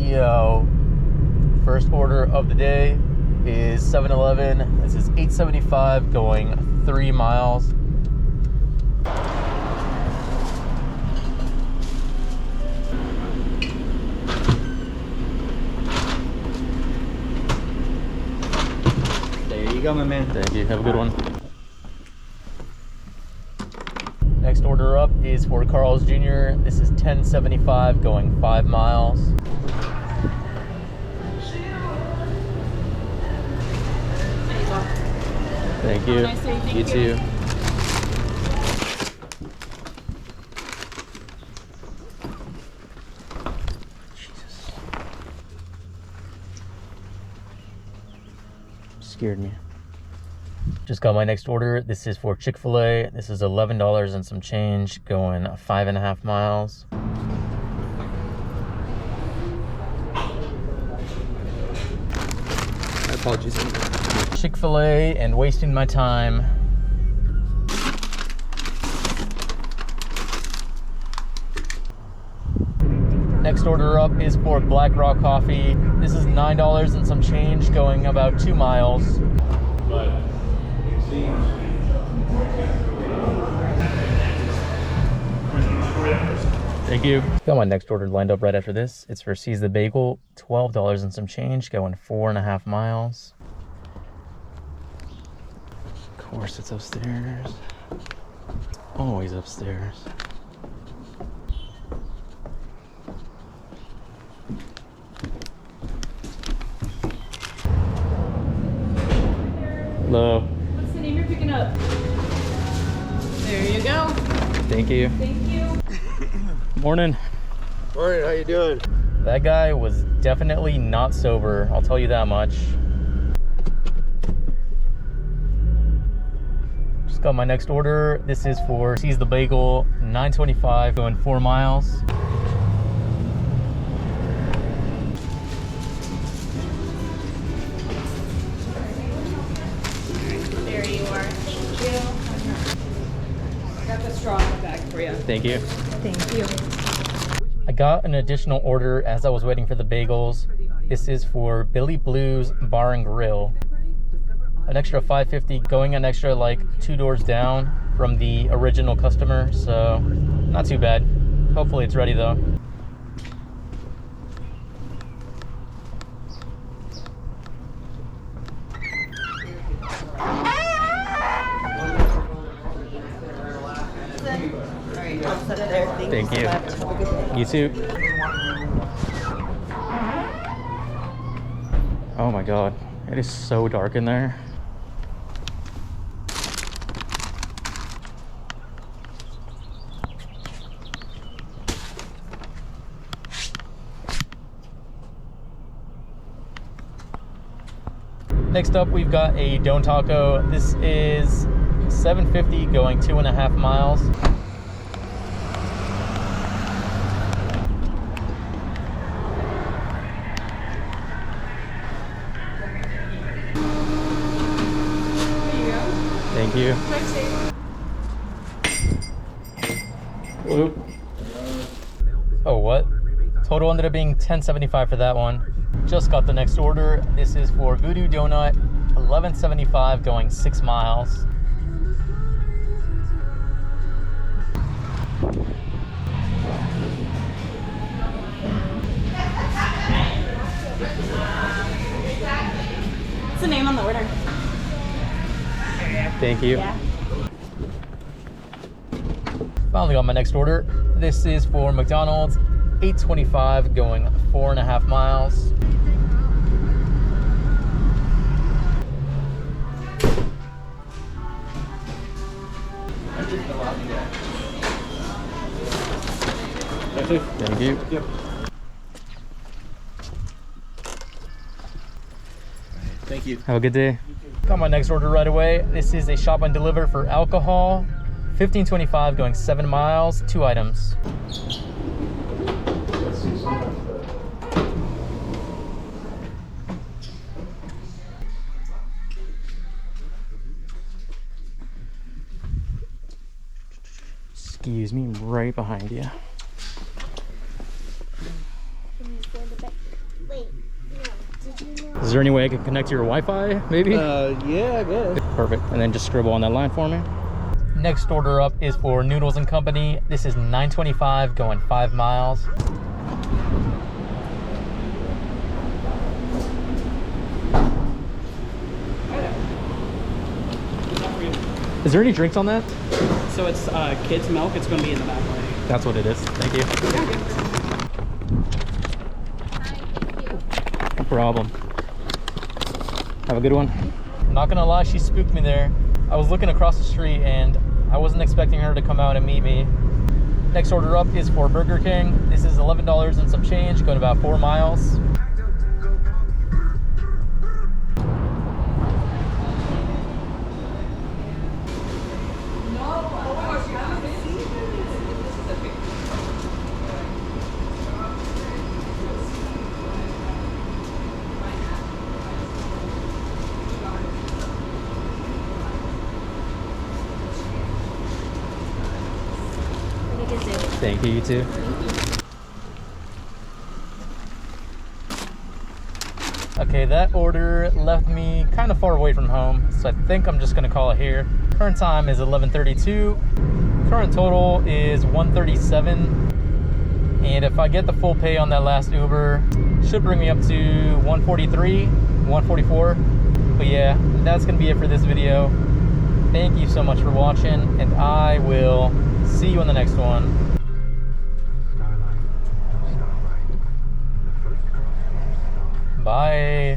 Yo, first order of the day is 7-Eleven. This is $8.75 going 3 miles. There you go, my man. Thank you. Have a good one. Next order up is for Carl's Jr. This is $10.75 going 5 miles. Thank you. Nice day. Thank You too. Jesus. Scared me. Just got my next order. This is for Chick-fil-A. This is $11 and some change going 5.5 miles. My apologies. Chick-fil-A and wasting my time. Next order up is for Black Rock Coffee. This is $9 and some change going about 2 miles. But it seems Thank you. Got my next order lined up right after this. It's for Seize the Bagel, $12 and some change going 4.5 miles. Of course it's upstairs. It's always upstairs. Hello. What's the name you're picking up? There you go. Thank you. Thank you. Morning. Morning, how you doing? That guy was definitely not sober, I'll tell you that much. Just got my next order. This is for Seize the Bagel, $9.25 going 4 miles. There you are. Thank you. I got the straw in the bag for you. Thank you. Thank you. I got an additional order as I was waiting for the bagels. This is for Billy Blues Bar and Grill. An extra $5.50 going an extra like 2 doors down from the original customer, so not too bad. Hopefully it's ready though. Alright, I'll set it there. Thank you. Have a good day. You too. Oh my god, it is so dark in there. Next up, we've got a Don Taco. This is $7.50 going 2.5 miles. Thank you. Oop. Oh, what? Total ended up being $10.75 for that one. Just got the next order. This is for Voodoo Donut, $11.75 going 6 miles. What's the name on the order? Thank you. Yeah. Finally got my next order. This is for McDonald's, $8.25 going 4.5 miles. Thank you. Yep. Thank you. Have a good day. Got my next order right away. This is a shop and deliver for alcohol, $15.25 going 7 miles, 2 items. Excuse me, right behind you. Wait, no. Did you know? Is there any way I can connect to your Wi-Fi, maybe? Yeah, I guess. Perfect. And then just scribble on that line for me. Next order up is for Noodles and Company. This is $9.25 going 5 miles. Is there any drinks on that? So it's kids milk. It's going to be in the back way. That's what it is. Thank you. No problem. Have a good one. I'm not gonna lie, she spooked me there. I was looking across the street and I wasn't expecting her to come out and meet me. Next order up is for Burger King. This is $11 and some change, going about 4 miles. Thank you, you too. Okay, that order left me kind of far away from home, so I think I'm just gonna call it here. Current time is 11:32. Current total is 137. And if I get the full pay on that last Uber, should bring me up to 143, 144. But yeah, that's gonna be it for this video. Thank you so much for watching, and I will see you in the next one. Bye.